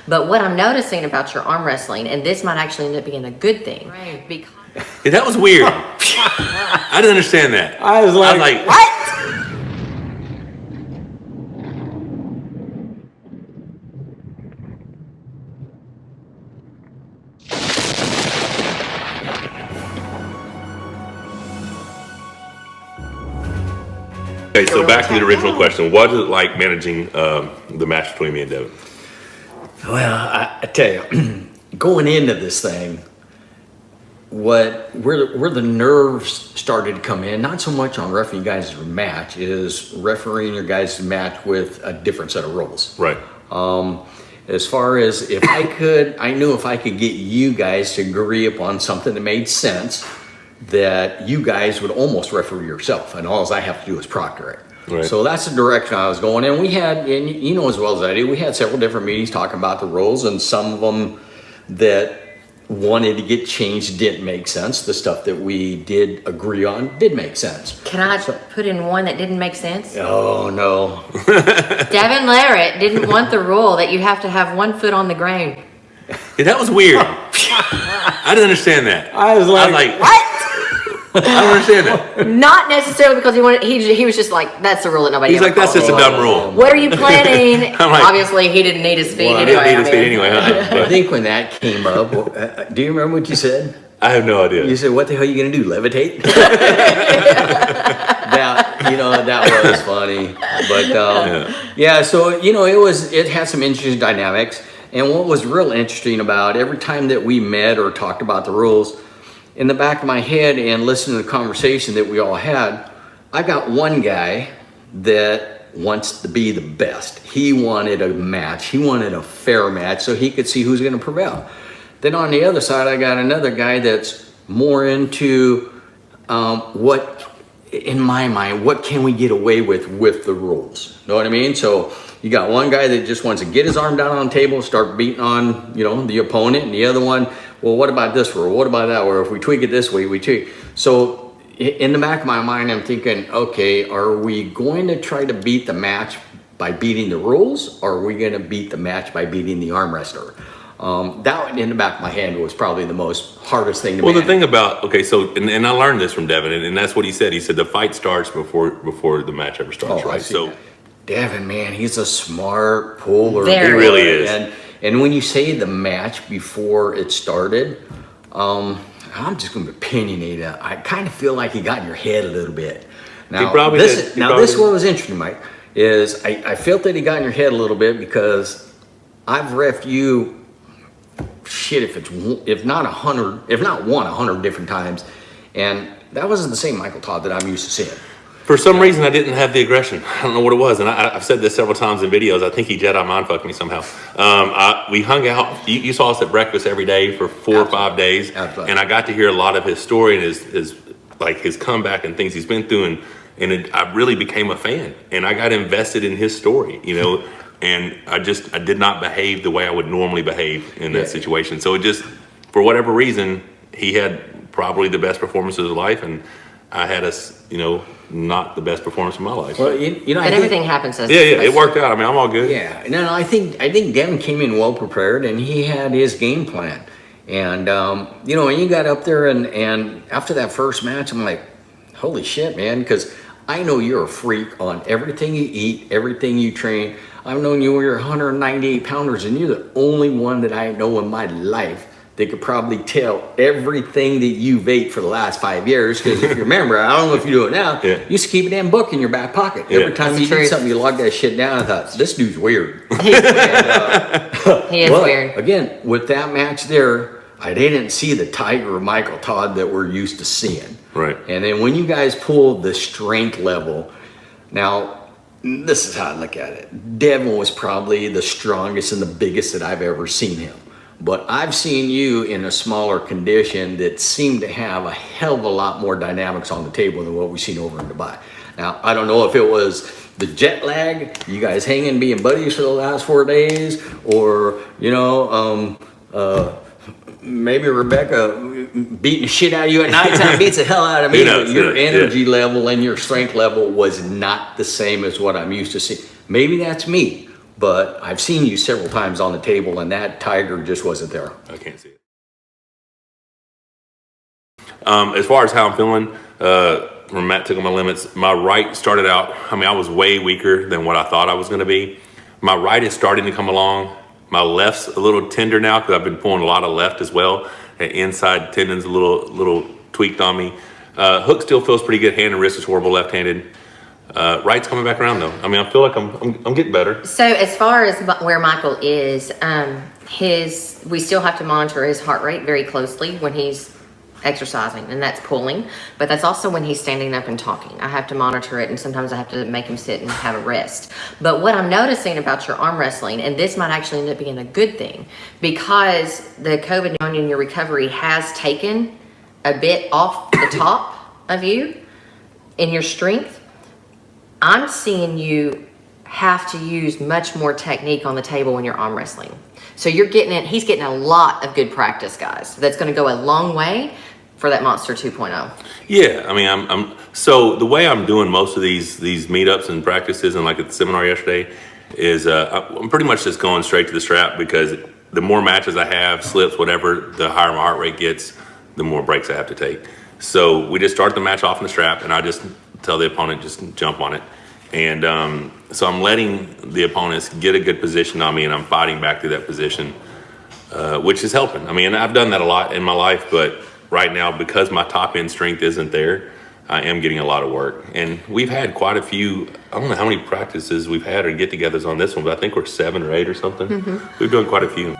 But what I'm noticing about your arm wrestling, and this might actually end up being a good thing, right? Because Yeah, that was weird. I didn't understand that. I was like what? Okay, so back to the original question. What is it like managing the match between me and Devin? Well, I tell you, going into this thing, where the nerves started to come in, not so much on refereeing your guys' match, is refereeing your guys' match with a different set of rules. Right. As far as I knew if I could get you guys to agree upon something that made sense, that you guys would almost referee yourself, and all I have to do is proctor it. Right. So that's the direction I was going, and we had, and you know as well as I do, we had several different meetings talking about the rules, and some of them that wanted to get changed didn't make sense. The stuff that we did agree on did make sense. Can I put in one that didn't make sense? Oh no. DEVON LARRATT didn't want the rule that you have to have 1 foot on the ground. Yeah, that was weird. I didn't understand that. I was like What? I don't understand that. Not necessarily because he was just like, that's a rule that nobody He's ever like, that's followed. just a dumb rule. What are you planning? I'm like, Obviously, he didn't need his feet Well, I anyway. didn't need his feet anyway, huh? I think when that came up, do you remember what you said? I have no idea. You said, "What the hell are you gonna do? Levitate?" that was funny. But yeah, so it had some interesting dynamics. And what was real interesting about every time that we met or talked about the rules, in the back of my head and listening to the conversation that we all had, I got one guy that wants to be the best. He wanted a match. He wanted a fair match so he could see who's going to prevail. Then on the other side, I got another guy that's more into what, in my mind, what can we get away with the rules? Know what I mean? So you got one guy that just wants to get his arm down on the table, start beating on, the opponent, and the other one, well, what about this rule? What about that? Or if we tweak it this way, we tweak. So in the back of my mind, I'm thinking, okay, are we going to try to beat the match by beating the rules, or are we going to beat the match by beating the arm wrestler? That in the back of my head was probably the most hardest thing to manage. Well, the thing about, and I learned this from Devin, and that's what he said. He said the fight starts before the match ever starts, right? So Devin, man, he's a smart puller. Very. He really is. And when you say the match before it started, I'm just going to be opinionated. I kind of feel like he got in your head a little bit. Now, this is what was interesting, Mike, is I felt that he got in your head a little bit because I've reffed you, if not 100 different times, and that wasn't the same Michael Todd that I'm used to seeing. for some reason, I didn't have the aggression. I don't know what it was, and I've said this several times in videos. I think he Jedi mind fucked me somehow. We hung out. You saw us at breakfast every day for 4 or 5 days, and I got to hear a lot of his story and his comeback and things he's been through, and I really became a fan, and I got invested in his story, and I did not behave the way I would normally behave in that situation. So it just, for whatever reason, he had probably the best performance of his life, and I had not the best performance of my life. Well, but everything happens as it worked out. I mean, I'm all good. Yeah, no, I think Devin came in well prepared, and he had his game plan. And when you got up there and after that first match, I'm like, holy shit, man, because I know you're a freak on everything you eat, everything you train. I've known you when you're 198 pounders, and you're the only one that I know in my life that could probably tell everything that you've ate for the last 5 years. Because if you remember, I don't know if you do it now, you used to keep a damn book in your back pocket. Every time you did something, you logged that shit down. I thought, this dude's weird. He is weird. Again, with that match there, I didn't see the Tiger Michael Todd that we're used to seeing. Right. And then when you guys pulled the strength level, now, this is how I look at it. Devin was probably the strongest and the biggest that I've ever seen him. But I've seen you in a smaller condition that seemed to have a hell of a lot more dynamics on the table than what we've seen over in Dubai. Now, I don't know if it was the jet lag, you guys hanging, being buddies for the last 4 days, or, maybe Rebecca beating the shit out of you at nighttime beats the hell out of me. Your energy level and your strength level was not the same as what I'm used to seeing. Maybe that's me, but I've seen you several times on the table, and that tiger just wasn't there. I can't see it. As far as how I'm feeling, when Matt took on my limits, my right started out, I was way weaker than what I thought I was going to be. My right is starting to come along. My left's a little tender now because I've been pulling a lot of left as well. The inside tendon's a little tweaked on me. Hook still feels pretty good. Hand and wrist is horrible left-handed. Right's coming back around though. I feel like I'm getting better. So as far as where Michael is, we still have to monitor his heart rate very closely when he's exercising, and that's pulling, but that's also when he's standing up and talking. I have to monitor it, and sometimes I have to make him sit and have a rest. But what I'm noticing about your arm wrestling, and this might actually end up being a good thing, because the COVID pneumonia in your recovery has taken a bit off the top of you in your strength, I'm seeing you have to use much more technique on the table when you're arm wrestling. So you're getting it, he's getting a lot of good practice, guys. That's going to go a long way for that Monster 2.0. Yeah, so the way I'm doing most of these meetups and practices, and like at the seminar yesterday, is I'm pretty much just going straight to the strap, because the more matches I have, slips, whatever, the higher my heart rate gets, the more breaks I have to take. So we just start the match off in the strap, and I just tell the opponent, just jump on it. And so I'm letting the opponents get a good position on me, and I'm fighting back through that position, which is helping. I've done that a lot in my life, but right now, because my top end strength isn't there, I am getting a lot of work. And we've had quite a few, I don't know how many practices we've had or get-togethers on this one, but I think we're 7 or 8 or something. We've done quite a few.